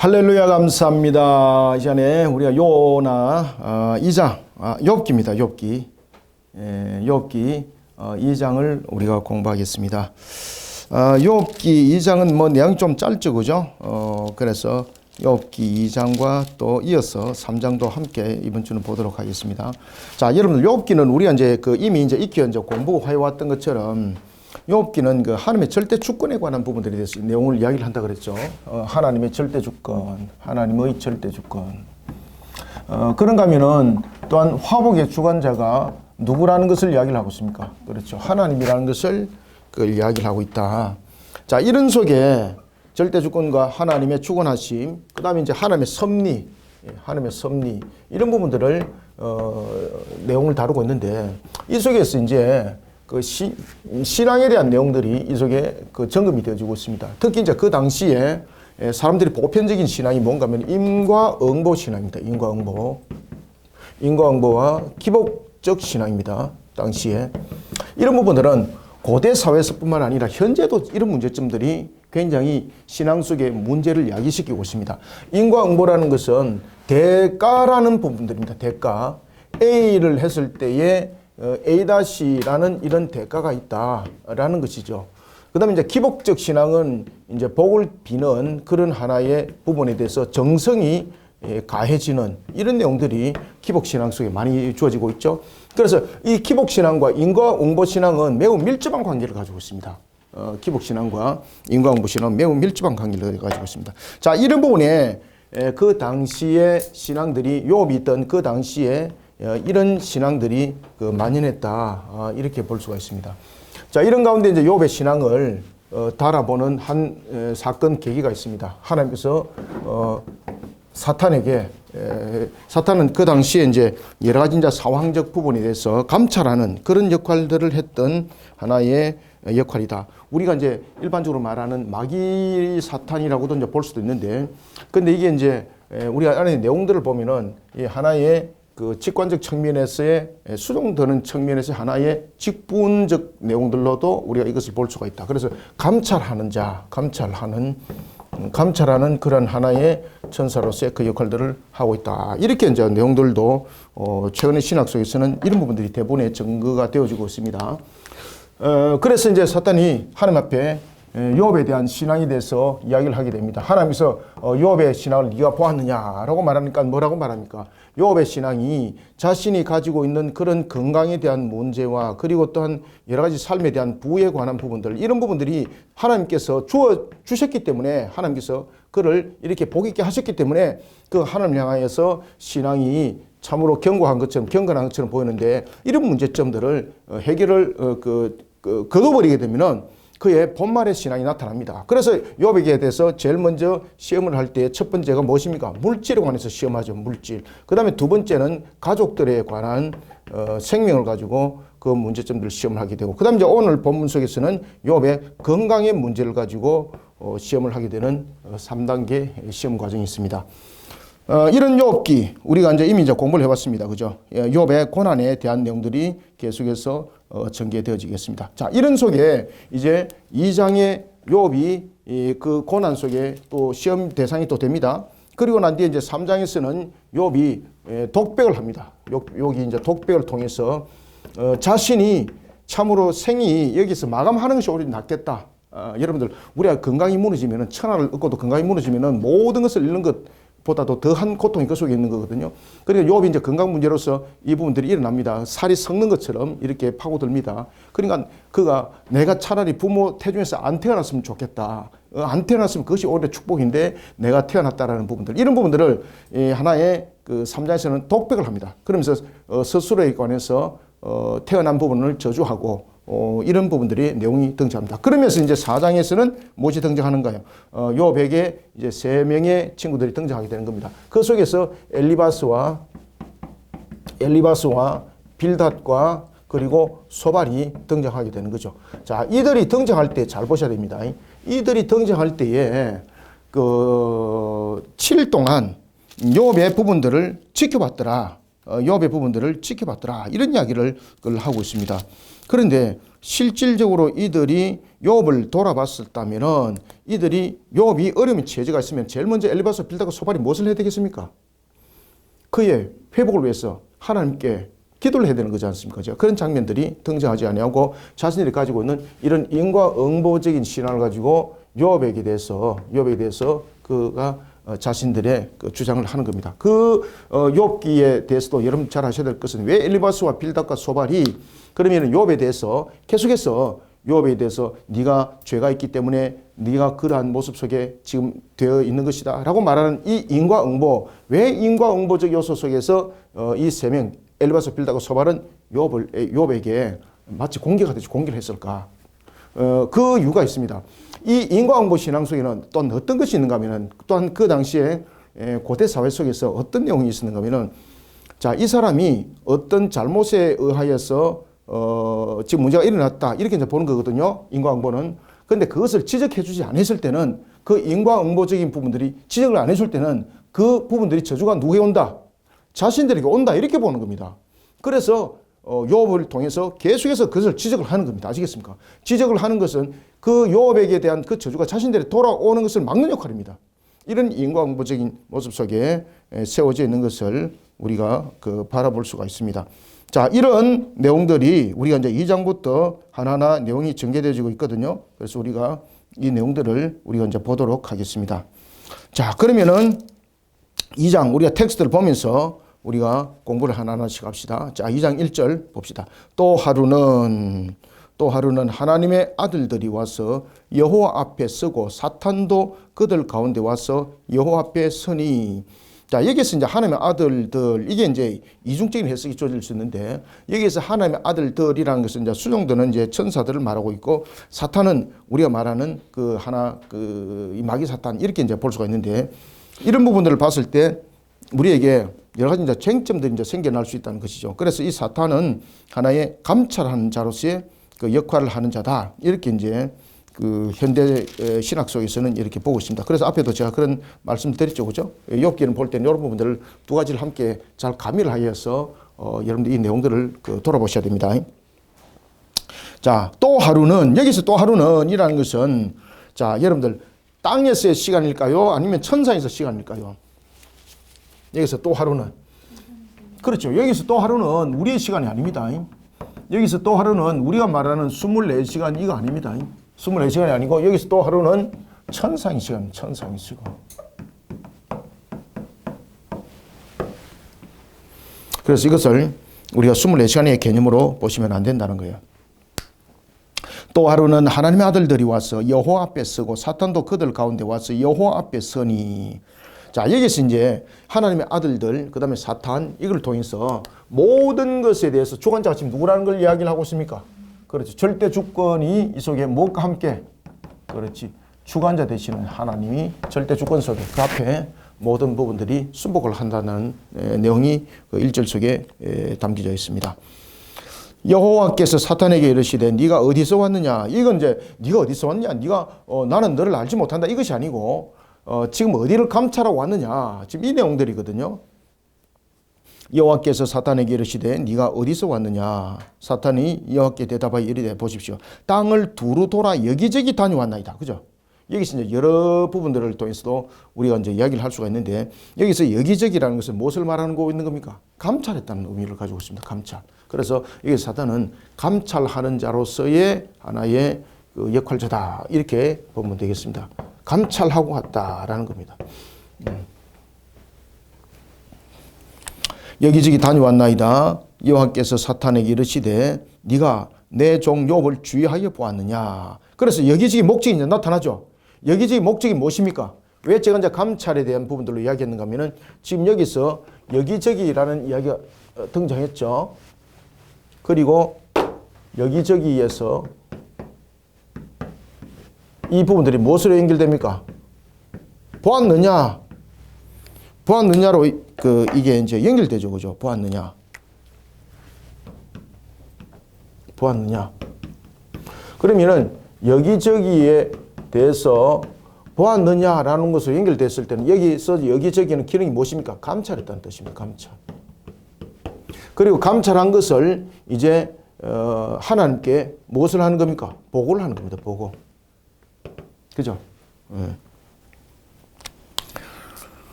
할렐루야 감사합니다. 이 시간에 우리가 요나 2장 욥기입니다. 욥기. 욥기 2장을 우리가 공부하겠습니다. 욥기 2장은 뭐 내용이 좀 짧죠, 그죠? 그래서 욥기 2장과 또 이어서 3장도 함께 이번 주는 보도록 하겠습니다. 자, 여러분들 욥기는 우리가 이제 이미 익혀 공부해 왔던 것처럼 욥기는 하나님의 절대 주권에 관한 부분들에 대해서 내용을 이야기를 한다 그랬죠. 하나님의 절대 주권, 하나님의 절대 주권. 그런가 하면은 또한 화복의 주관자가 누구라는 것을 이야기를 하고 있습니까? 그렇죠. 하나님이라는 것을 이야기를 하고 있다. 자, 이런 속에 절대 주권과 하나님의 주권하심, 그 다음에 이제 하나님의 섭리, 하나님의 섭리, 이런 부분들을, 내용을 다루고 있는데, 이 속에서 이제 신앙에 대한 내용들이 이 속에 점검이 되어지고 있습니다. 특히 이제 그 당시에 사람들이 보편적인 신앙이 뭔가 하면 인과응보 신앙입니다. 인과응보와 기복적 신앙입니다. 당시에. 이런 부분들은 고대 사회에서뿐만 아니라 현재도 이런 문제점들이 굉장히 신앙 속의 문제를 야기시키고 있습니다. 인과응보라는 것은 대가라는 부분들입니다. 대가. A를 했을 때에 A-라는 이런 대가가 있다라는 것이죠. 그 다음에 이제 기복적 신앙은 이제 복을 비는 그런 하나의 부분에 대해서 정성이 가해지는 이런 내용들이 기복신앙 속에 많이 주어지고 있죠. 그래서 이 기복신앙과 인과응보신앙은 매우 밀접한 관계를 가지고 있습니다. 기복신앙과 인과응보신앙은 매우 밀접한 관계를 가지고 있습니다. 자, 이런 부분에 그 당시의 신앙들이 욥이 있던 그 당시에 이런 신앙들이 만연했다, 이렇게 볼 수가 있습니다. 자, 이런 가운데 이제 욥의 신앙을 달아보는 한 사건 계기가 있습니다. 하나님께서 사탄에게, 사탄은 그 당시에 이제 여러 가지 이제 상황적 부분에 대해서 감찰하는 그런 역할들을 했던 하나의 역할이다. 우리가 이제 일반적으로 말하는 마귀 사탄이라고도 이제 볼 수도 있는데, 근데 이게 이제 우리가 안에 내용들을 보면은 이 하나의 직관적 측면에서의 수정되는 측면에서 하나의 직분적 내용들로도 우리가 이것을 볼 수가 있다. 그래서 감찰하는 자, 감찰하는 그런 하나의 천사로서의 그 역할들을 하고 있다. 이렇게 이제 내용들도 최근의 신학 속에서는 이런 부분들이 대부분의 증거가 되어지고 있습니다. 그래서 이제 사탄이 하나님 앞에 욥에 대한 신앙에 대해서 이야기를 하게 됩니다. 하나님께서 욥의 신앙을 네가 보았느냐라고 말하니까 뭐라고 말합니까? 욥의 신앙이 자신이 가지고 있는 그런 건강에 대한 문제와 그리고 또한 여러 가지 삶에 대한 부에 관한 부분들, 이런 부분들이 하나님께서 주셨기 때문에 하나님께서 그를 이렇게 복 있게 하셨기 때문에 그 하나님을 향하여서 신앙이 참으로 견고한 것처럼 보이는데, 이런 문제점들을 해결을 거둬버리게 되면은 그의 본말의 신앙이 나타납니다. 그래서 욥에게 대해서 제일 먼저 시험을 할 때 첫 번째가 무엇입니까? 물질에 관해서 시험하죠. 물질. 그 다음에 두 번째는 가족들에 관한 생명을 가지고 그 문제점들을 시험을 하게 되고, 그 다음에 이제 오늘 본문 속에서는 욥의 건강의 문제를 가지고 시험을 하게 되는 3단계 시험 과정이 있습니다. 이런 욥기 우리가 이미 공부를 해봤습니다. 그죠? 욥의 고난에 대한 내용들이 계속해서 전개되어지겠습니다. 자, 이런 속에 이제 2장의 욥이 그 고난 속에 또 시험 대상이 또 됩니다. 그리고 난 뒤에 이제 3장에서는 욥이 독백을 합니다. 욥이 이제 독백을 통해서 자신이 참으로 생이 여기서 마감하는 것이 오히려 낫겠다. 여러분들, 우리가 건강이 무너지면은, 천하를 얻고도 건강이 무너지면은 모든 것을 잃는 것보다도 더한 고통이 그 속에 있는 거거든요. 그러니까 욥이 이제 건강 문제로서 이 부분들이 일어납니다. 살이 썩는 것처럼 이렇게 파고듭니다. 그러니까 그가 내가 차라리 부모 태중에서 안 태어났으면 좋겠다. 안 태어났으면 그것이 오히려 축복인데 내가 태어났다라는 부분들, 이런 부분들을 하나의 3장에서는 독백을 합니다. 그러면서 스스로에 관해서 태어난 부분을 저주하고 이런 부분들이 내용이 등장합니다. 그러면서 이제 4장에서는 무엇이 등장하는가요? 욥에게 이제 3명의 친구들이 등장하게 되는 겁니다. 그 속에서 엘리바스와 빌닷과 그리고 소발이 등장하게 되는 거죠. 자, 이들이 등장할 때 잘 보셔야 됩니다. 이들이 등장할 때에 7일 동안 욥의 부분들을 지켜봤더라. 욥의 부분들을 지켜봤더라. 이런 이야기를 하고 있습니다. 그런데 실질적으로 이들이 욥을 돌아봤었다면은 이들이 욥이 어려움에 처해가 있으면 제일 먼저 엘리바스, 빌닷과 소발이 무엇을 해야 되겠습니까? 그의 회복을 위해서 하나님께 기도를 해야 되는 거지 않습니까? 그런 장면들이 등장하지 아니하고 자신들이 가지고 있는 이런 인과응보적인 신앙을 가지고 욥에게 대해서 그가 자신들의 그 주장을 하는 겁니다. 욥기에 대해서도 여러분 잘 아셔야 될 것은 왜 엘리바스와 빌닷과 소발이 그러면 욥에 대해서 계속해서 욥에 대해서 네가 죄가 있기 때문에 네가 그러한 모습 속에 지금 되어 있는 것이다 라고 말하는 이 인과응보, 왜 인과응보적 요소 속에서 이 세 명 엘리바스, 빌닷과 소발은 욥에게 마치 공격하듯이 공격을 했을까? 그 이유가 있습니다. 이 인과응보 신앙 속에는 또 어떤 것이 있는가 하면은 또한 그 당시에 고대 사회 속에서 어떤 내용이 있었는가 하면은 자, 이 사람이 어떤 잘못에 의하여서 지금 문제가 일어났다 이렇게 이제 보는 거거든요. 인과응보는. 그런데 그것을 지적해 주지 않았을 때는 그 인과응보적인 부분들이 지적을 안 해줄 때는 그 부분들이 저주가 누구에 온다? 자신들에게 온다 이렇게 보는 겁니다. 그래서 욥을 통해서 계속해서 그것을 지적을 하는 겁니다. 아시겠습니까? 지적을 하는 것은 그 욥에게 대한 그 저주가 자신들이 돌아오는 것을 막는 역할입니다. 이런 인과응보적인 모습 속에 세워져 있는 것을 우리가 바라볼 수가 있습니다. 자, 이런 내용들이 우리가 이제 2장부터 하나하나 내용이 전개되어지고 있거든요. 그래서 우리가 이 내용들을 우리가 이제 보도록 하겠습니다. 자, 그러면은 2장 우리가 텍스트를 보면서 우리가 공부를 하나하나씩 합시다. 자, 2장 1절 봅시다. 또 하루는 하나님의 아들들이 와서 여호와 앞에 서고 사탄도 그들 가운데 와서 여호와 앞에 서니. 자, 여기서 이제 하나님의 아들들, 이게 이제 이중적인 해석이 주어질 수 있는데, 여기서 하나님의 아들들이라는 것은 이제 수종되는 이제 천사들을 말하고 있고, 사탄은 우리가 말하는 이 마귀 사탄, 이렇게 이제 볼 수가 있는데, 이런 부분들을 봤을 때, 우리에게 여러 가지 이제 쟁점들이 이제 생겨날 수 있다는 것이죠. 그래서 이 사탄은 하나의 감찰하는 자로서의 그 역할을 하는 자다. 이렇게 이제 현대 신학 속에서는 이렇게 보고 있습니다. 그래서 앞에도 제가 그런 말씀 드렸죠. 그죠? 욥기는 볼 때는 이런 부분들을 두 가지를 함께 잘 가미를 하여서 여러분들 이 내용들을 돌아보셔야 됩니다. 자, 또 하루는, 여기서 또 하루는 이라는 것은, 자, 여러분들 땅에서의 시간일까요? 아니면 천상에서 시간일까요? 여기서 또 하루는. 그렇죠. 여기서 또 하루는 우리의 시간이 아닙니다. 여기서 또 하루는 우리가 말하는 24시간 이거 아닙니다. 24시간이 아니고 여기서 또 하루는 천상의 시간, 천상의 시간. 그래서 이것을 우리가 24시간의 개념으로 보시면 안 된다는 거예요. 또 하루는 하나님의 아들들이 와서 여호와 앞에 서고 사탄도 그들 가운데 와서 여호와 앞에 서니. 자, 여기서 이제 하나님의 아들들, 그 다음에 사탄, 이걸 통해서 모든 것에 대해서 주관자가 지금 누구라는 걸 이야기를 하고 있습니까? 그렇지. 절대 주권이 이 속에 무엇과 함께? 그렇지. 주관자 되시는 하나님이 절대 주권 속에 그 앞에 모든 부분들이 순복을 한다는 내용이 그 1절 속에 담겨져 있습니다. 여호와께서 사탄에게 이르시되 네가 어디서 왔느냐? 이건 이제 네가 어디서 왔냐? 네가 나는 너를 알지 못한다. 이것이 아니고 지금 어디를 감찰하고 왔느냐? 지금 이 내용들이거든요. 여호와께서 사탄에게 이르시되 네가 어디서 왔느냐? 사탄이 여호와께 대답하여 이르되 보십시오. 땅을 두루 돌아 여기저기 다녀왔나이다. 그죠? 여기서 이제 여러 부분들을 통해서도 우리가 이제 이야기를 할 수가 있는데 여기서 여기저기라는 것은 무엇을 말하는 거 있는 겁니까? 감찰했다는 의미를 가지고 있습니다. 감찰. 그래서 여기 사탄은 감찰하는 자로서의 하나의 그 역할자다. 이렇게 보면 되겠습니다. 감찰하고 왔다라는 겁니다. 여기저기 다녀왔나이다. 여호와께서 사탄에게 이르시되 네가 내 종 욥을 주의하여 보았느냐. 그래서 여기저기 목적이 이제 나타나죠. 여기저기 목적이 무엇입니까? 왜 제가 이제 감찰에 대한 부분들로 이야기했는가 하면은 지금 여기서 여기저기라는 이야기가 등장했죠. 그리고 여기저기에서 이 부분들이 무엇으로 연결됩니까? 보았느냐? 보았느냐로 이게 이제 연결되죠. 그죠? 보았느냐? 보았느냐? 그러면은 여기저기에 대해서 보았느냐라는 것으로 연결됐을 때는 여기서 여기저기는 기능이 무엇입니까? 감찰했다는 뜻입니다. 감찰. 그리고 감찰한 것을 이제 하나님께 무엇을 하는 겁니까? 보고를 하는 겁니다. 보고. 그죠?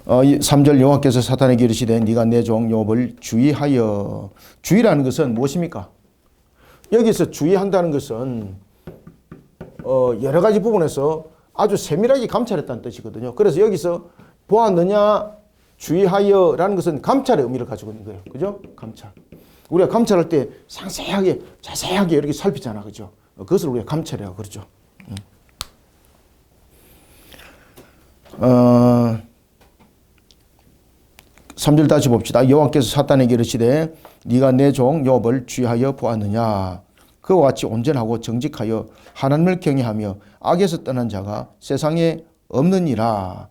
3절 여호와께서 사탄에게 이르시되 네가 내 종 욥을 주의하여. 주의라는 것은 무엇입니까? 여기서 주의한다는 것은 여러 가지 부분에서 아주 세밀하게 감찰했다는 뜻이거든요. 그래서 여기서 보았느냐 주의하여라는 것은 감찰의 의미를 가지고 있는 거예요. 그죠? 감찰. 우리가 감찰할 때 상세하게 자세하게 이렇게 살피잖아. 그죠? 그것을 우리가 감찰이라고 그러죠. 3절 다시 봅시다. 여호와께서 사탄에게 이르시되 네가 내 종 욥을 주의하여 보았느냐. 그와 같이 온전하고 정직하여 하나님을 경외하며 악에서 떠난 자가 세상에 없느니라.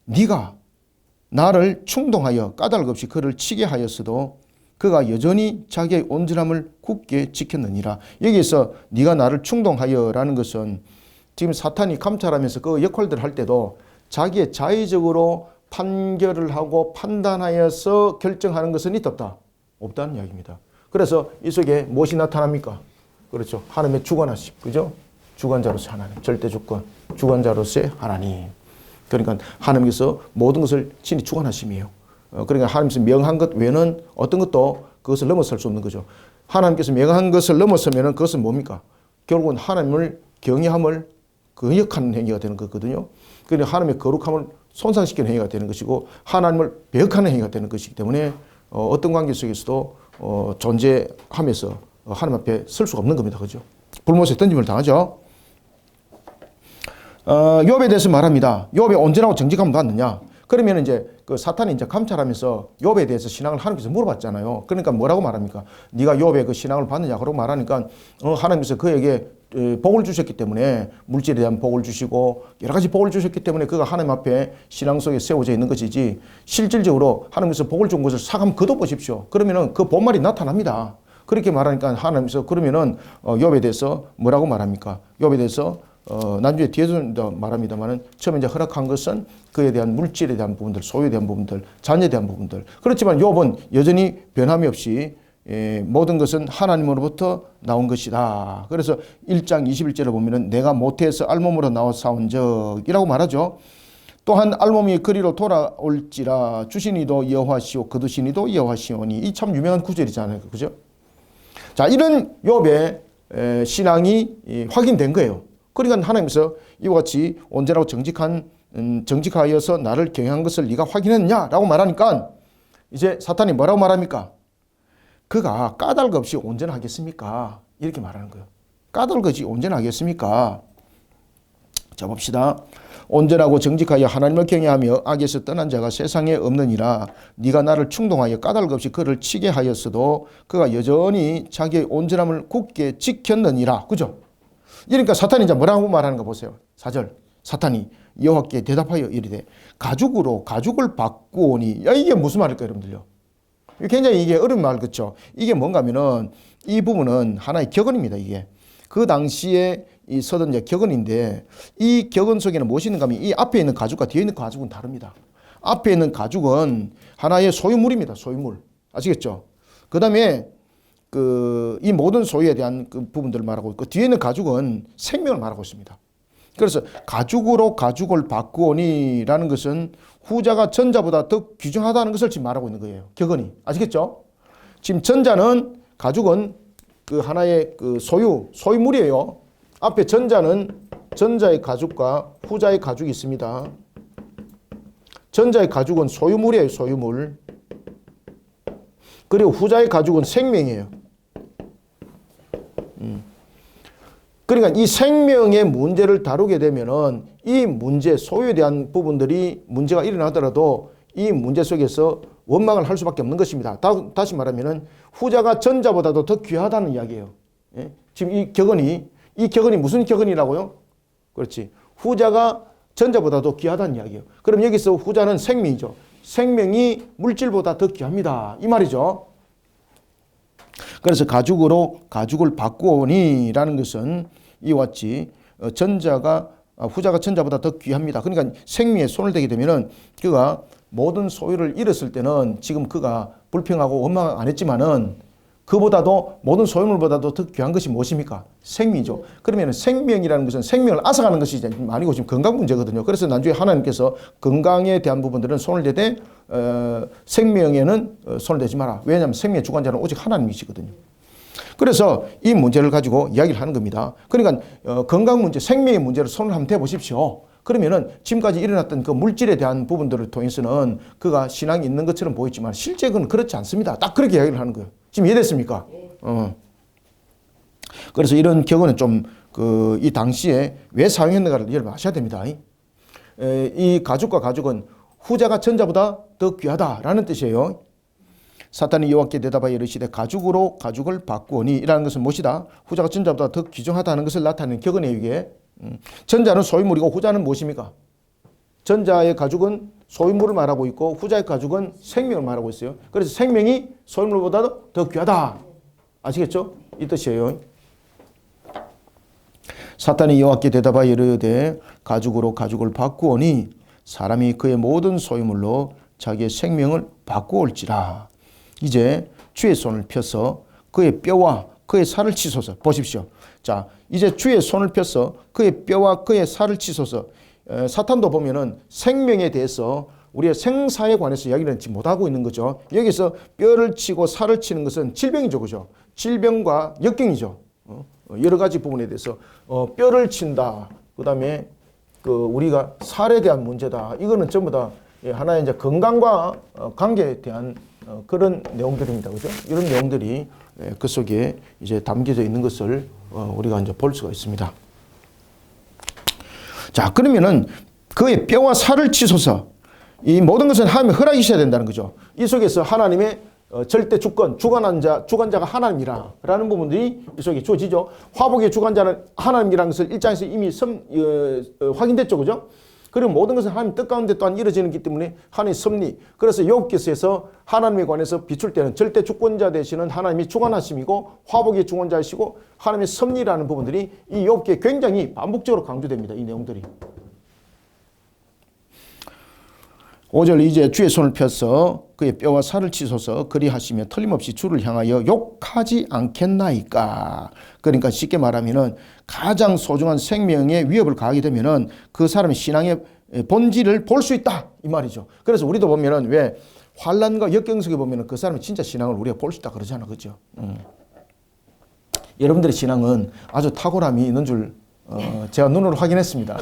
네가 나를 충동하여 까닭 없이 그를 치게 하였어도 그가 여전히 자기의 온전함을 굳게 지켰느니라. 여기에서 네가 나를 충동하여라는 것은 지금 사탄이 감찰하면서 그 역할들을 할 때도 자기의 자의적으로 판결을 하고 판단하여서 결정하는 것은 있다? 없다는 이야기입니다. 그래서 이 속에 무엇이 나타납니까? 그렇죠. 하나님의 주관하심. 그죠? 주관자로서 하나님. 절대 주권. 주관자로서의 하나님. 그러니까 하나님께서 모든 것을 친히 주관하심이에요. 그러니까 하나님께서 명한 것 외에는 어떤 것도 그것을 넘어설 수 없는 거죠. 하나님께서 명한 것을 넘어서면 그것은 뭡니까? 결국은 하나님을 경외함을 거역하는 행위가 되는 거거든요. 그러니까 하나님의 거룩함을 손상시키는 행위가 되는 것이고 하나님을 배역하는 행위가 되는 것이기 때문에 어떤 관계 속에서도 존재하면서 하나님 앞에 설 수가 없는 겁니다. 그죠? 불못에 던짐을 당하죠. 욥에 대해서 말합니다. 욥이 온전하고 정직함을 받느냐? 그러면 이제 그 사탄이 이제 감찰하면서 욥에 대해서 신앙을 하나님께서 물어봤잖아요. 그러니까 뭐라고 말합니까? 네가 욥의 그 신앙을 받느냐? 그러고 말하니까 하나님께서 그에게 복을 주셨기 때문에 물질에 대한 복을 주시고 여러 가지 복을 주셨기 때문에 그가 하나님 앞에 신앙 속에 세워져 있는 것이지 실질적으로 하나님께서 복을 준 것을 싹 한번 거둬보십시오. 그러면은 그 본말이 나타납니다. 그렇게 말하니까 하나님께서 그러면은 욥에 대해서 뭐라고 말합니까? 욥에 대해서 나중에 뒤에도 말합니다만은 처음에 이제 허락한 것은 그에 대한 물질에 대한 부분들, 소유에 대한 부분들, 자녀에 대한 부분들. 그렇지만 욥은 여전히 변함이 없이 모든 것은 하나님으로부터 나온 것이다. 그래서 1장 21절을 보면은 내가 모태에서 알몸으로 나와 싸운 적이라고 말하죠. 또한 알몸이 그리로 돌아올지라 주신 이도 여호와시오 거두신 이도 여호와시오니. 이 참 유명한 구절이잖아요. 그죠? 자, 이런 욥의 신앙이 확인된 거예요. 그러니까 하나님께서 이와 같이 온전하고 정직하여서 나를 경외한 것을 네가 확인했냐라고 말하니까 이제 사탄이 뭐라고 말합니까? 그가 까닭 없이 온전하겠습니까? 이렇게 말하는 거예요. 까닭 없이 온전하겠습니까? 자, 봅시다. 온전하고 정직하여 하나님을 경외하며 악에서 떠난 자가 세상에 없느니라. 네가 나를 충동하여 까닭 없이 그를 치게 하였어도 그가 여전히 자기의 온전함을 굳게 지켰느니라. 그죠? 그러니까 사탄이 이제 뭐라고 말하는가 보세요. 4절. 사탄이 여호와께 대답하여 이르되 가죽으로 가죽을 바꾸오니. 야, 이게 무슨 말일까요, 여러분들요? 굉장히 이게 어려운 말 같죠. 이게 뭔가 하면은 이 부분은 하나의 격언입니다. 이게 그 당시에 이 서던 이제 격언인데 이 격언 속에는 무엇이 있는가 하면 이 앞에 있는 가죽과 뒤에 있는 가죽은 다릅니다. 앞에 있는 가죽은 하나의 소유물입니다. 소유물. 아시겠죠? 그 다음에 이 모든 소유에 대한 그 부분들을 말하고 있고 뒤에 있는 가죽은 생명을 말하고 있습니다. 그래서 가죽으로 가죽을 바꾸오니라는 것은 후자가 전자보다 더 귀중하다는 것을 지금 말하고 있는 거예요. 격언이. 아시겠죠? 지금 전자는 가죽은 그 하나의 그 소유물이에요. 앞에 전자는 전자의 가죽과 후자의 가죽이 있습니다. 전자의 가죽은 소유물이에요. 소유물. 그리고 후자의 가죽은 생명이에요. 그러니까 이 생명의 문제를 다루게 되면은 이 문제, 소유에 대한 부분들이 문제가 일어나더라도 이 문제 속에서 원망을 할 수밖에 없는 것입니다. 다시 말하면은 후자가 전자보다도 더 귀하다는 이야기예요. 예? 지금 이 격언이 무슨 격언이라고요? 그렇지. 후자가 전자보다도 귀하다는 이야기예요. 그럼 여기서 후자는 생명이죠. 생명이 물질보다 더 귀합니다. 이 말이죠. 그래서 가죽으로 가죽을 바꾸오니라는 것은 이와 같이 후자가 전자보다 더 귀합니다. 그러니까 생명에 손을 대게 되면은 그가 모든 소유를 잃었을 때는 지금 그가 불평하고 원망 안 했지만은 그보다도 모든 소유물보다도 더 귀한 것이 무엇입니까? 생명이죠. 그러면 생명이라는 것은 생명을 앗아가는 것이 아니고 지금 건강 문제거든요. 그래서 나중에 하나님께서 건강에 대한 부분들은 손을 대되 생명에는 손을 대지 마라. 왜냐하면 생명의 주관자는 오직 하나님이시거든요. 그래서 이 문제를 가지고 이야기를 하는 겁니다. 그러니까 건강 문제, 생명의 문제를 손을 한번 대보십시오. 그러면은 지금까지 일어났던 그 물질에 대한 부분들을 통해서는 그가 신앙이 있는 것처럼 보이지만 실제 그건 그렇지 않습니다. 딱 그렇게 이야기를 하는 거예요. 지금 이해됐습니까? 그래서 이런 경우는 좀 이 당시에 왜 사용했는가를 여러분 아셔야 됩니다. 이 가죽과 가죽은 후자가 전자보다 더 귀하다라는 뜻이에요. 사탄이 여호와께 대답하여 이르시되 가죽으로 가죽을 바꾸오니 이라는 것은 무엇이다? 후자가 전자보다 더 귀중하다는 것을 나타내는 격언이에요. 이게 전자는 소유물이고 후자는 무엇입니까? 전자의 가죽은 소유물을 말하고 있고 후자의 가죽은 생명을 말하고 있어요. 그래서 생명이 소유물보다도 더 귀하다. 아시겠죠? 이 뜻이에요. 사탄이 여호와께 대답하여 이르되 가죽으로 가죽을 바꾸오니 사람이 그의 모든 소유물로 자기의 생명을 바꾸올지라. 이제 주의 손을 펴서 그의 뼈와 그의 살을 치소서. 보십시오. 자, 이제 주의 손을 펴서 그의 뼈와 그의 살을 치소서. 사탄도 보면은 생명에 대해서 우리의 생사에 관해서 이야기를 지금 못하고 있는 거죠. 여기서 뼈를 치고 살을 치는 것은 질병이죠. 그죠? 질병과 역경이죠. 여러 가지 부분에 대해서 뼈를 친다. 그 다음에 우리가 살에 대한 문제다. 이거는 전부 다 하나의 이제 건강과 관계에 대한 그런 내용들입니다. 그죠? 이런 내용들이 그 속에 이제 담겨져 있는 것을 우리가 이제 볼 수가 있습니다. 자, 그러면은 그의 뼈와 살을 치소서. 이 모든 것은 하나님의 허락이 있어야 된다는 거죠. 이 속에서 하나님의 절대 주권, 주관자가 하나님이라는 부분들이 이 속에 주어지죠. 화복의 주관자는 하나님이라는 것을 1장에서 이미 확인됐죠. 그죠? 그리고 모든 것은 하나님 뜻 가운데 또한 이루어지는 기 때문에 하나님의 섭리. 그래서 욥기서에서 하나님에 관해서 비출 때는 절대 주권자 되시는 하나님이 주관하심이고 화복의 주권자이시고 하나님의 섭리라는 부분들이 이 욥기에 굉장히 반복적으로 강조됩니다. 이 내용들이. 5절 이제 주의 손을 펴서 그의 뼈와 살을 치소서 그리하시며 틀림없이 주를 향하여 욕하지 않겠나이까. 그러니까 쉽게 말하면은 가장 소중한 생명에 위협을 가하게 되면은 그 사람의 신앙의 본질을 볼 수 있다 이 말이죠. 그래서 우리도 보면은 왜 환난과 역경 속에 보면은 그 사람의 진짜 신앙을 우리가 볼 수 있다 그러잖아, 그죠? 여러분들의 신앙은 아주 탁월함이 있는 줄 제가 눈으로 확인했습니다.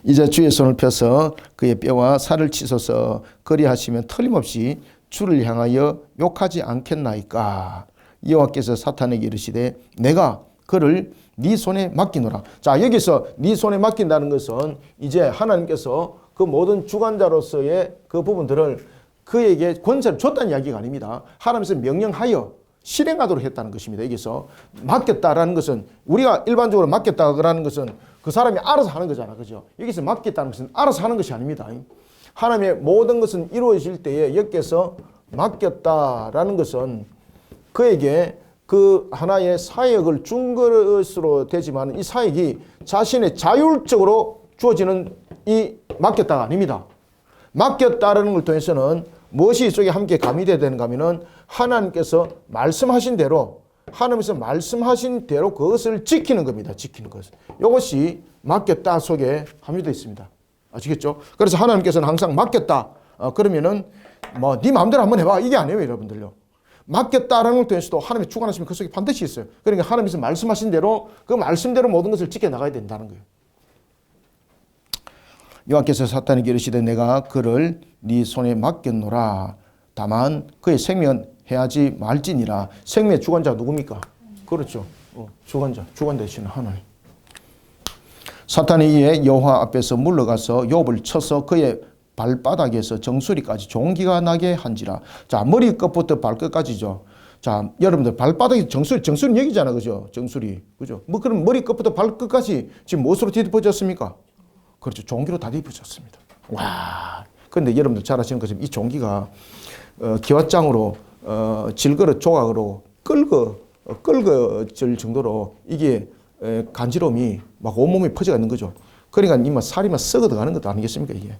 이제 주의 손을 펴서 그의 뼈와 살을 치소서 그리하시면 틀림없이 주를 향하여 욕하지 않겠나이까. 여호와께서 사탄에게 이르시되 내가 그를 네 손에 맡기노라. 자, 여기서 네 손에 맡긴다는 것은 이제 하나님께서 그 모든 주관자로서의 그 부분들을 그에게 권세를 줬다는 이야기가 아닙니다. 하나님께서 명령하여 실행하도록 했다는 것입니다. 여기서 맡겼다라는 것은 우리가 일반적으로 맡겼다라는 것은 그 사람이 알아서 하는 거잖아. 그죠? 여기서 맡겼다는 것은 알아서 하는 것이 아닙니다. 하나님의 모든 것은 이루어질 때에 여기서 맡겼다라는 것은 그에게 그 하나의 사역을 준 것으로 되지만 이 사역이 자신의 자율적으로 주어지는 이 맡겼다가 아닙니다. 맡겼다라는 걸 통해서는 무엇이 이쪽에 함께 가미되어야 되는가 하면은 하나님께서 말씀하신 대로 하나님께서 말씀하신 대로 그것을 지키는 겁니다. 지키는 것. 이것이 맡겼다 속에 함유되어 있습니다. 아시겠죠? 그래서 하나님께서는 항상 맡겼다. 그러면은 뭐 네 마음대로 한번 해봐. 이게 아니에요, 여러분들요. 맡겼다라는 걸 통해서도 하나님의 주관하심이 그 속에 반드시 있어요. 그러니까 하나님께서 말씀하신 대로 그 말씀대로 모든 것을 지켜나가야 된다는 거예요. 여호와께서 사탄에게 이르시되 내가 그를 네 손에 맡겼노라. 다만 그의 생명은 해하지 말지니라. 생명의 주관자가 누굽니까? 그렇죠. 주관 되시는 하나님. 사탄이 이에 여호와 앞에서 물러가서 욥을 쳐서 그의 발바닥에서 정수리까지 종기가 나게 한지라. 자, 머리끝부터 발끝까지죠. 자, 여러분들 발바닥에 정수리는 여기잖아, 그죠? 정수리, 그죠? 뭐 그럼 머리끝부터 발끝까지 지금 무엇으로 뒤집어졌습니까? 그렇죠. 종기로 다 뒤집어졌습니다. 와. 그런데 여러분들 잘 아시는 것처럼 이 종기가 기왓장으로 질그릇 조각으로 끓거질 정도로 이게 간지러움이 막 온몸에 퍼져가 있는 거죠. 그러니까 이마 살이 막 썩어 들어가는 것도 아니겠습니까 이게.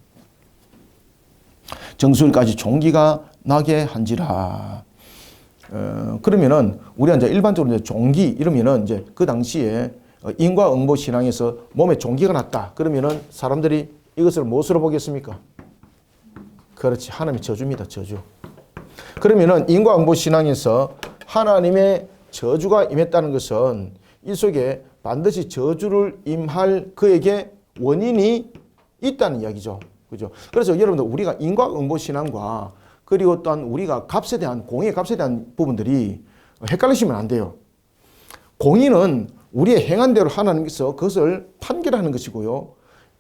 정수일까지 종기가 나게 한지라. 그러면은 우리가 이제 일반적으로 이제 종기 이러면은 이제 그 당시에 인과응보 신앙에서 몸에 종기가 났다. 그러면은 사람들이 이것을 무엇으로 보겠습니까? 그렇지. 하나님의 저주입니다. 저주. 그러면은 인과응보 신앙에서 하나님의 저주가 임했다는 것은 이 속에 반드시 저주를 임할 그에게 원인이 있다는 이야기죠. 그죠? 그래서 여러분들 우리가 인과응보 신앙과 그리고 또한 우리가 값에 대한 공의 값에 대한 부분들이 헷갈리시면 안 돼요. 공의는 우리의 행한 대로 하나님께서 그것을 판결하는 것이고요.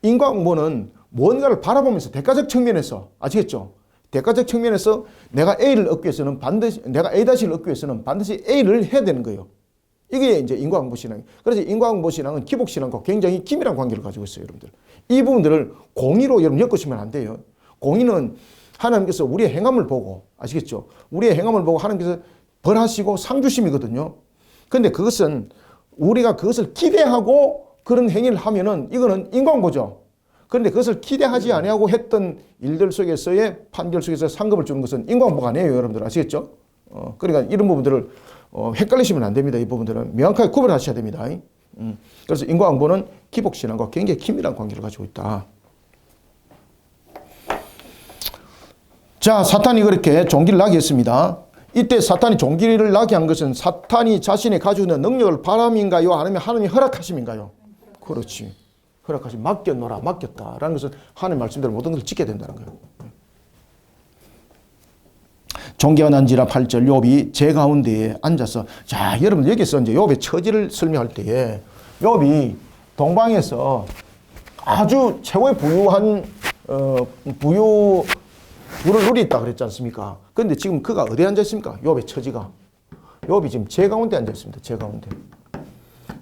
인과응보는 뭔가를 바라보면서 대가적 측면에서 아시겠죠? 대가적 측면에서 내가 A를 얻기 위해서는 반드시 내가 A-를 얻기 위해서는 반드시 A를 해야 되는 거예요. 이게 이제 인과응보 신앙. 그래서 인과응보 신앙은 기복 신앙과 굉장히 긴밀한 관계를 가지고 있어요, 여러분들. 이 부분들을 공의로 여러분 엮으시면 안 돼요. 공의는 하나님께서 우리의 행함을 보고 아시겠죠? 우리의 행함을 보고 하나님께서 벌하시고 상 주심이거든요. 그런데 그것은 우리가 그것을 기대하고 그런 행위를 하면은 이거는 인과응보죠. 그런데 그것을 기대하지 아니하고 했던 일들 속에서의 판결 속에서 상급을 주는 것은 인과응보가 아니에요, 여러분들 아시겠죠? 그러니까 이런 부분들을 헷갈리시면 안 됩니다. 이 부분들은 명확하게 구별하셔야 됩니다. 그래서 인과응보는 기복신앙과 굉장히 긴밀한 관계를 가지고 있다. 자, 사탄이 그렇게 종기를 나게 했습니다. 이때 사탄이 종기를 나게 한 것은 사탄이 자신이 가지고 있는 능력을 바람인가요? 아니면 하나님이 허락하심인가요? 그렇지. 허락하심. 맡겨놓아라. 맡겼다라는 것은 하나님 말씀대로 모든 것을 지켜야 된다는 거예요. 종기가 난지라 8절 욥이 제 가운데에 앉아서 자 여러분 여기서 이제 욥의 처지를 설명할 때에 욥이 동방에서 아주 최고의 부유한 부를 누리있다 그랬지 않습니까? 그런데 지금 그가 어디에 앉아 있습니까? 욥의 처지가. 욥이 지금 제 가운데 앉아 있습니다. 제 가운데.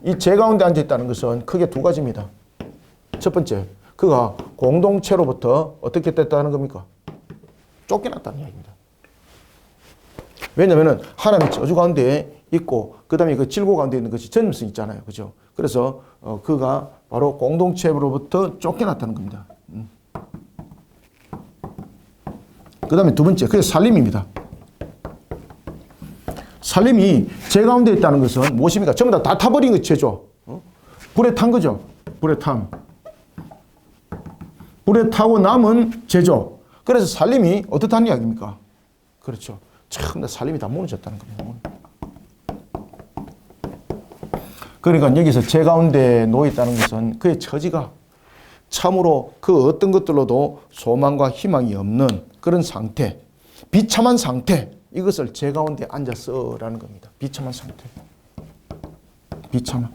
이 제 가운데 앉아 있다는 것은 크게 두 가지입니다. 첫 번째, 그가 공동체로부터 어떻게 됐다는 겁니까? 쫓겨났다는 이야기입니다. 왜냐하면 하나님의 저주 가운데 있고 그 다음에 그 질고 가운데 있는 것이 전염성 있잖아요. 그죠? 그래서 그가 바로 공동체로부터 쫓겨났다는 겁니다. 그 다음에 두 번째, 그게 살림입니다. 살림이 제 가운데 있다는 것은 무엇입니까? 전부 다 타버린 것이 죄죠. 불에 탄 거죠. 불에 탐. 불에 타고 남은 죄죠. 그래서 살림이 어떻다는 이야기입니까? 그렇죠. 참, 살림이 다 무너졌다는 겁니다. 그러니까 여기서 제 가운데 놓여있다는 것은 그의 처지가 참으로 그 어떤 것들로도 소망과 희망이 없는 그런 상태, 비참한 상태, 이것을 제 가운데 앉았어라는 겁니다. 비참한 상태. 비참한.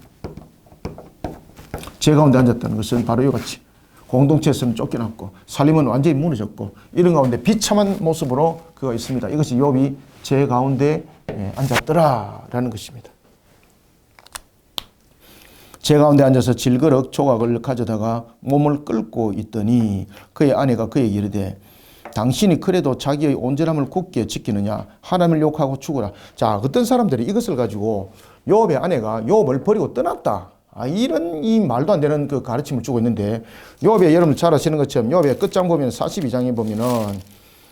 제 가운데 앉았다는 것은 바로 이와 같이 공동체에서는 쫓겨났고 살림은 완전히 무너졌고 이런 가운데 비참한 모습으로 그가 있습니다. 이것이 욥이 제 가운데 앉았더라라는 것입니다. 제 가운데 앉아서 질그릇 조각을 가져다가 몸을 끌고 있더니 그의 아내가 그에게 이르되 당신이 그래도 자기의 온전함을 굳게 지키느냐 하나님을 욕하고 죽어라. 자, 어떤 사람들이 이것을 가지고 욥의 아내가 욥을 버리고 떠났다. 이런 이 말도 안 되는 그 가르침을 주고 있는데 욥의 여러분 잘 아시는 것처럼 욥의 끝장 보면 42장에 보면은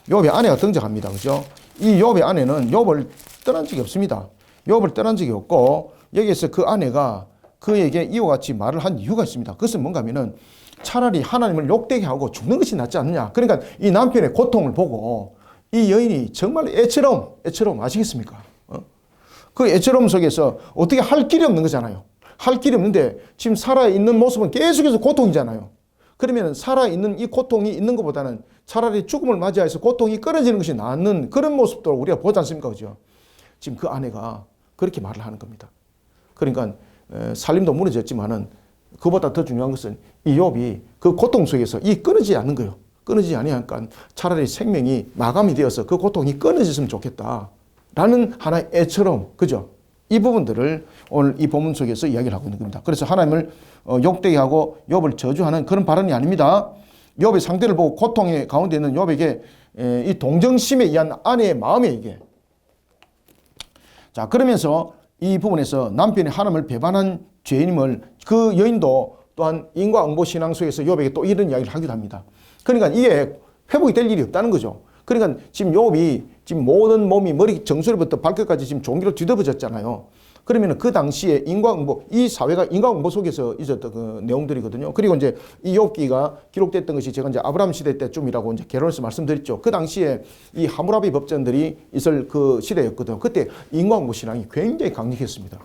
욥의 아내가 등장합니다. 그죠? 이 욥의 아내는 욥을 떠난 적이 없습니다. 욥을 떠난 적이 없고 여기에서 그 아내가 그에게 이와 같이 말을 한 이유가 있습니다. 그것은 뭔가 하면은 차라리 하나님을 욕되게 하고 죽는 것이 낫지 않느냐. 그러니까 이 남편의 고통을 보고 이 여인이 정말 애처럼 아시겠습니까? 그 애처럼 속에서 어떻게 할 길이 없는 거잖아요. 할 길이 없는데 지금 살아있는 모습은 계속해서 고통이잖아요. 그러면 살아있는 이 고통이 있는 것보다는 차라리 죽음을 맞이해서 고통이 끊어지는 것이 낫는 그런 모습도 우리가 보지 않습니까? 그죠? 지금 그 아내가 그렇게 말을 하는 겁니다. 그러니까 살림도 무너졌지만은 그보다 더 중요한 것은 이 욥이 그 고통 속에서 이 끊어지지 않는 거예요. 끊어지지 아니하니까 차라리 생명이 마감이 되어서 그 고통이 끊어졌으면 좋겠다. 라는 하나의 애처럼, 그죠? 이 부분들을 오늘 이 본문 속에서 이야기를 하고 있는 겁니다. 그래서 하나님을 욕되게 하고 욥을 저주하는 그런 발언이 아닙니다. 욥의 상태를 보고 고통의 가운데 있는 욥에게 이 동정심에 의한 아내의 마음에 이게. 자, 그러면서 이 부분에서 남편이 하나님을 배반한 죄인임을 그 여인도 또한 인과응보 신앙 속에서 욥에게 또 이런 이야기를 하기도 합니다. 그러니까 이게 회복이 될 일이 없다는 거죠. 그러니까 지금 욥이 지금 모든 몸이 머리 정수리부터 발끝까지 지금 종기로 뒤덮어졌잖아요. 그러면 그 당시에 인과응보, 이 사회가 인과응보 속에서 있었던 그 내용들이거든요. 그리고 이제 이 욥기가 기록됐던 것이 제가 이제 아브라함 시대 때쯤이라고 이제 개론에서 말씀드렸죠. 그 당시에 이 하무라비 법전들이 있을 그 시대였거든요. 그때 인과응보 신앙이 굉장히 강력했습니다.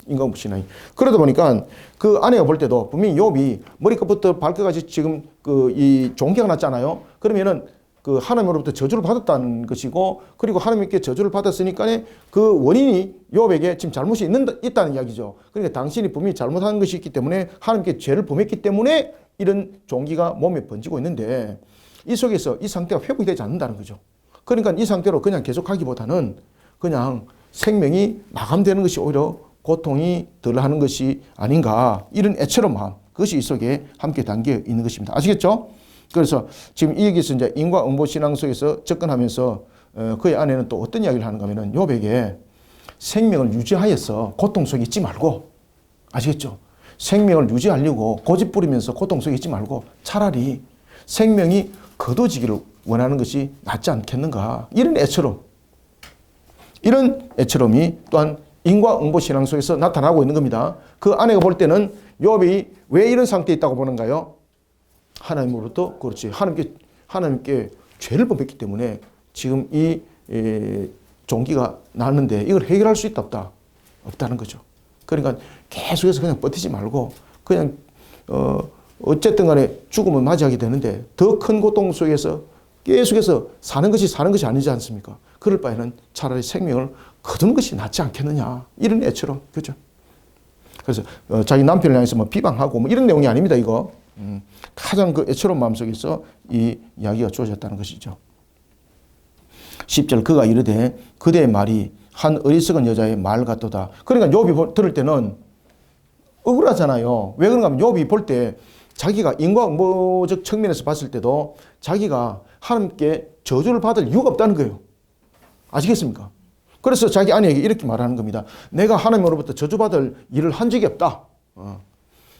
인과응보 신앙이. 그러다 보니까 그 아내가 볼 때도 분명히 욥이 머리끝부터 발끝까지 지금 그 이 종기가 났잖아요. 그러면은 그 하나님으로부터 저주를 받았다는 것이고, 그리고 하나님께 저주를 받았으니까 그 원인이 욥에게 지금 잘못이 있다는 이야기죠. 그러니까 당신이 분명히 잘못한 것이 있기 때문에 하나님께 죄를 범했기 때문에 이런 종기가 몸에 번지고 있는데 이 속에서 이 상태가 회복이 되지 않는다는 거죠. 그러니까 이 상태로 그냥 계속하기보다는 그냥 생명이 마감되는 것이 오히려 고통이 덜하는 것이 아닌가, 이런 애처로운 마음, 그것이 이 속에 함께 담겨 있는 것입니다. 아시겠죠? 그래서 지금 이 얘기에서 이제 인과응보 신앙 속에서 접근하면서 그의 아내는 또 어떤 이야기를 하는가 하면은 욥에게 생명을 유지하여서 고통 속에 있지 말고, 아시겠죠? 생명을 유지하려고 고집 부리면서 고통 속에 있지 말고 차라리 생명이 거둬지기를 원하는 것이 낫지 않겠는가, 이런 애처럼이 또한 인과응보 신앙 속에서 나타나고 있는 겁니다. 그 아내가 볼 때는 욥이 왜 이런 상태에 있다고 보는가요? 하나님으로부터, 그렇지, 하나님께 죄를 범했기 때문에 지금 이 종기가 났는데 이걸 해결할 수 있다 없다는 거죠. 그러니까 계속해서 그냥 버티지 말고 그냥 어쨌든 간에 죽음을 맞이하게 되는데 더 큰 고통 속에서 계속해서 사는 것이 아니지 않습니까? 그럴 바에는 차라리 생명을 거두는 것이 낫지 않겠느냐, 이런 애처럼, 그죠? 그래서 자기 남편을 향해서 뭐 비방하고 뭐 이런 내용이 아닙니다, 이거. 가장 그 애처로운 마음속에서 이 이야기가 주어졌다는 것이죠. 10절, 그가 이르되 그대의 말이 한 어리석은 여자의 말 같도다. 그러니까 욥이 들을 때는 억울하잖아요. 왜 그런가 하면 욥이 볼 때 자기가 인과응보적 측면에서 봤을 때도 자기가 하나님께 저주를 받을 이유가 없다는 거예요. 아시겠습니까? 그래서 자기 아내에게 이렇게 말하는 겁니다. 내가 하나님으로부터 저주받을 일을 한 적이 없다.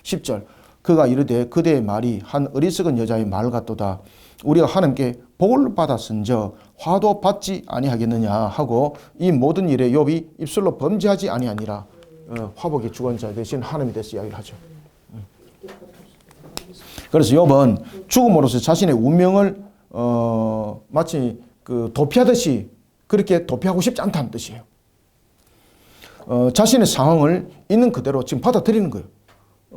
10절, 그가 이르되 그대의 말이 한 어리석은 여자의 말 같도다. 우리가 하나님께 복을 받았은저 화도 받지 아니하겠느냐 하고 이 모든 일에 욥이 입술로 범죄하지 아니하니라. 화복의 주관자 대신 하나님에 대해서 이야기를 하죠. 그래서 욥은 죽음으로써 자신의 운명을 마치 그 도피하듯이 그렇게 도피하고 싶지 않다는 뜻이에요. 자신의 상황을 있는 그대로 지금 받아들이는 거예요.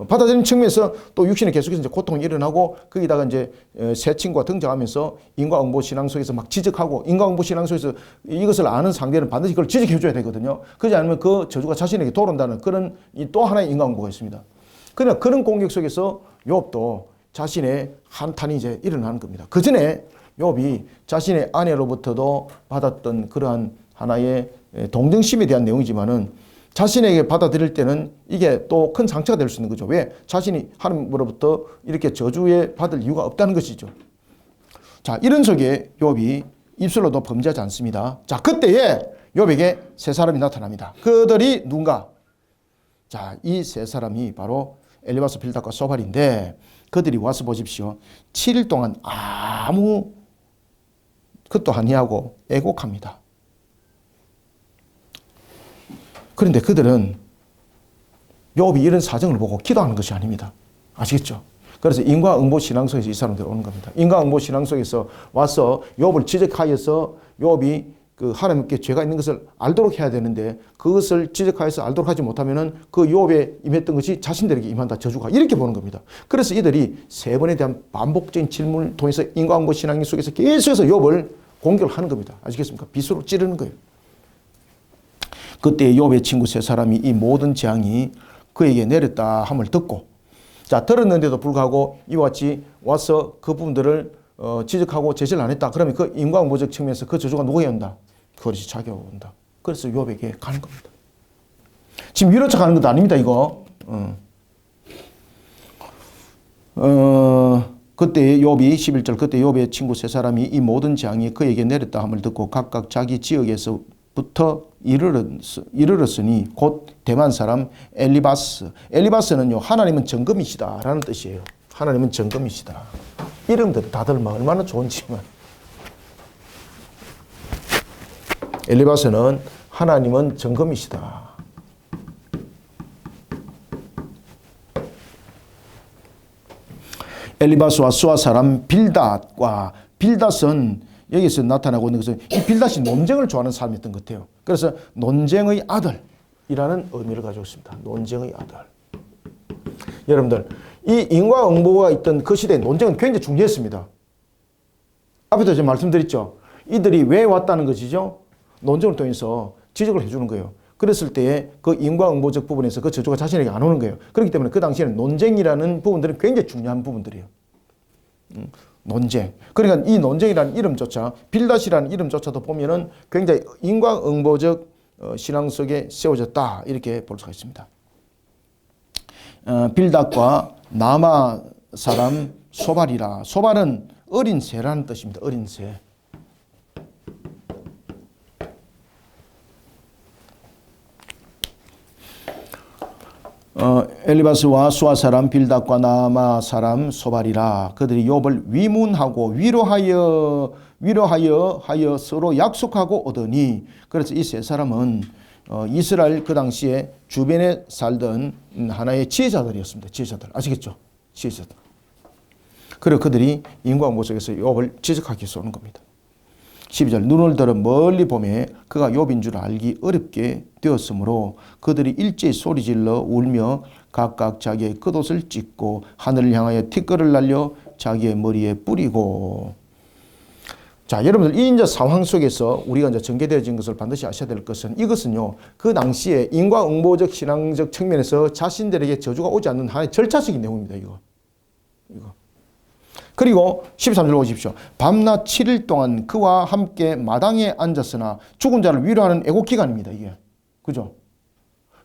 받아들이는 측면에서 또 육신에 계속해서 이제 고통이 일어나고 거기다가 이제 새 친구가 등장하면서 인과응보 신앙 속에서 막 지적하고, 인과응보 신앙 속에서 이것을 아는 상대는 반드시 그걸 지적해줘야 되거든요. 그렇지 않으면 그 저주가 자신에게 돌아온다는 그런 또 하나의 인과응보가 있습니다. 그러나 그런 공격 속에서 욥도 자신의 한탄이 이제 일어나는 겁니다. 그 전에 욥이 자신의 아내로부터도 받았던 그러한 하나의 동정심에 대한 내용이지만은 자신에게 받아들일 때는 이게 또 큰 상처가 될 수 있는 거죠. 왜? 자신이 하나님으로부터 이렇게 저주에 받을 이유가 없다는 것이죠. 자, 이런 속에 욥이 입술로도 범죄하지 않습니다. 자, 그때에 욥에게 세 사람이 나타납니다. 그들이 누군가? 자, 이 세 사람이 바로 엘리바스, 빌닷과 소발인데 그들이 와서 보십시오. 7일 동안 아무 것도 아니하고 애곡합니다. 그런데 그들은 욥이 이런 사정을 보고 기도하는 것이 아닙니다. 아시겠죠? 그래서 인과응보 신앙 속에서 이 사람들이 오는 겁니다. 인과응보 신앙 속에서 와서 욥을 지적하여서 욥이 그 하나님께 죄가 있는 것을 알도록 해야 되는데 그것을 지적하여서 알도록 하지 못하면은 그 욥에 임했던 것이 자신들에게 임한다, 저주가, 이렇게 보는 겁니다. 그래서 이들이 세 번에 대한 반복적인 질문을 통해서 인과응보 신앙 속에서 계속해서 욥을 공격을 하는 겁니다. 아시겠습니까? 빗으로 찌르는 거예요. 그때 욥의 친구 세 사람이 이 모든 재앙이 그에게 내렸다 함을 듣고, 자, 들었는데도 불구하고 이와 같이 와서 그 부분들을 지적하고 제시를 안 했다. 그러면 그 인과응보적 측면에서 그 저주가 누구에게 온다? 그것이 자기가 온다. 그래서 욥에게 가는 겁니다. 지금 위로차 가는 것도 아닙니다, 이거. 그때 욥이 11절, 그때 욥의 친구 세 사람이 이 모든 재앙이 그에게 내렸다 함을 듣고 각각 자기 지역에서부터 이르렀으니 곧 대만 사람 엘리바스. 엘리바스는요, 하나님은 정금이시다라는 뜻이에요. 하나님은 정금이시다. 이름들 다들 막 얼마나 좋은지만. 엘리바스는 하나님은 정금이시다. 엘리바스와 수아 사람 빌닷과, 빌닷은 여기서 나타나고 있는 것은 이 빌닷이 논쟁을 좋아하는 사람이었던 것 같아요. 그래서 논쟁의 아들이라는 의미를 가지고 있습니다. 논쟁의 아들. 여러분들, 이 인과응보가 있던 그 시대에 논쟁은 굉장히 중요했습니다. 앞에도 제가 말씀드렸죠. 이들이 왜 왔다는 것이죠. 논쟁을 통해서 지적을 해주는 거예요. 그랬을 때에 그 인과응보적 부분에서 그 저주가 자신에게 안 오는 거예요. 그렇기 때문에 그 당시에는 논쟁이라는 부분들은 굉장히 중요한 부분들이에요. 논쟁. 그러니까 이 논쟁이라는 이름조차, 빌닷이라는 이름조차도 보면은 굉장히 인과응보적 신앙 속에 세워졌다, 이렇게 볼 수가 있습니다. 빌닷과 나마 사람 소발이라. 소발은 어린 새라는 뜻입니다. 어린 새. 엘리바스와 수아 사람 빌닷과 나마 사람 소발이라. 그들이 욥을 위문하고 위로하여 서로 약속하고 오더니. 그래서 이 세 사람은 이스라엘 그 당시에 주변에 살던 하나의 지혜자들이었습니다. 지혜자들. 아시겠죠? 지혜자들. 그리고 그들이 인과응보 속에서 욥을 지적하기 위해서 오는 겁니다. 12절, 눈을 들어 멀리 보매 그가 욥인 줄 알기 어렵게 되었으므로 그들이 일제히 소리질러 울며 각각 자기의 겉옷을 찢고 하늘을 향하여 티끌을 날려 자기의 머리에 뿌리고. 자, 여러분들, 이 이제 상황 속에서 우리가 이제 전개되어진 것을 반드시 아셔야 될 것은, 이것은요, 그 당시에 인과응보적 신앙적 측면에서 자신들에게 저주가 오지 않는 하나의 절차적인 내용입니다. 이거. 그리고 13절 보십시오. 밤낮 7일 동안 그와 함께 마당에 앉았으나. 죽은 자를 위로하는 애곡기간입니다. 이게. 그죠?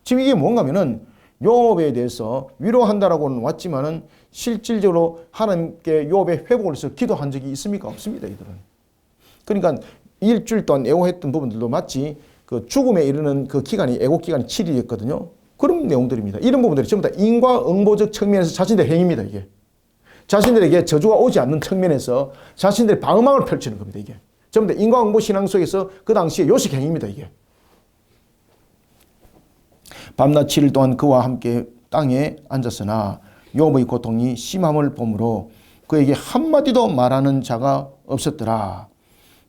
지금 이게 뭔가 하면은 욥에 대해서 위로한다라고는 왔지만은 실질적으로 하나님께 욥의 회복을 위해서 기도한 적이 있습니까? 없습니다. 이들은. 그러니까 일주일 동안 애곡했던 부분들도 마치 그 죽음에 이르는 그 기간이, 애곡기간이 7일이었거든요. 그런 내용들입니다. 이런 부분들이 전부 다 인과응보적 측면에서 자신들의 행위입니다. 이게. 자신들에게 저주가 오지 않는 측면에서 자신들의 방어막을 펼치는 겁니다. 이게 전부 다 인과응보 신앙 속에서 그 당시의 요식 행위입니다. 이게. 밤낮 7일 동안 그와 함께 땅에 앉았으나 욥의 고통이 심함을 보므로 그에게 한마디도 말하는 자가 없었더라.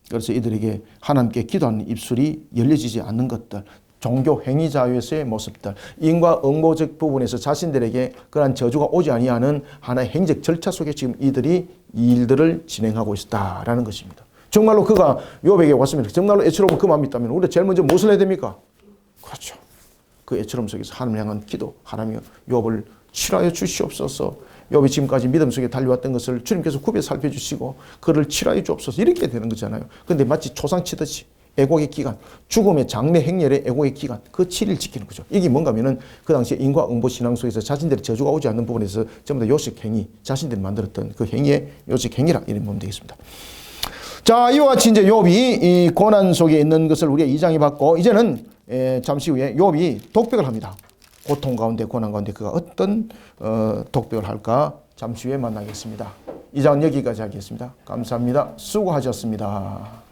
그래서 이들에게 하나님께 기도하는 입술이 열려지지 않는 것들, 종교 행위자로서의 모습들, 인과응보적 부분에서 자신들에게 그러한 저주가 오지 아니하는 하나의 행적 절차 속에 지금 이들이 이 일들을 진행하고 있다라는 것입니다. 정말로 그가 욥에게 왔으면, 정말로 애처로운 그 마음이 있다면 우리가 제일 먼저 무엇을 해야 됩니까? 그렇죠. 그 애처로움 속에서 하나님을 향한 기도, 하나님이여 욥을 치료하여 주시옵소서. 욥이 지금까지 믿음 속에 달려왔던 것을 주님께서 굽여 살펴주시고 그를 치료하여 주옵소서. 이렇게 되는 거잖아요. 그런데 마치 초상치듯이 애곡의 기간, 죽음의 장래 행렬의 애곡의 기간, 그 7일 지키는 거죠. 이게 뭔가 하면은 그 당시에 인과응보 신앙 속에서 자신들의 저주가 오지 않는 부분에서 전부 다 요식 행위, 자신들이 만들었던 그 행위의 요식 행위라 이런 보면 되겠습니다. 자, 이와 같이 이제 욥이 이 고난 속에 있는 것을 우리가 이장해 봤고, 이제는 잠시 후에 욥이 독백을 합니다. 고통 가운데, 고난 가운데 그가 어떤 독백을 할까 잠시 후에 만나겠습니다. 이 장은 여기까지 하겠습니다. 감사합니다. 수고하셨습니다.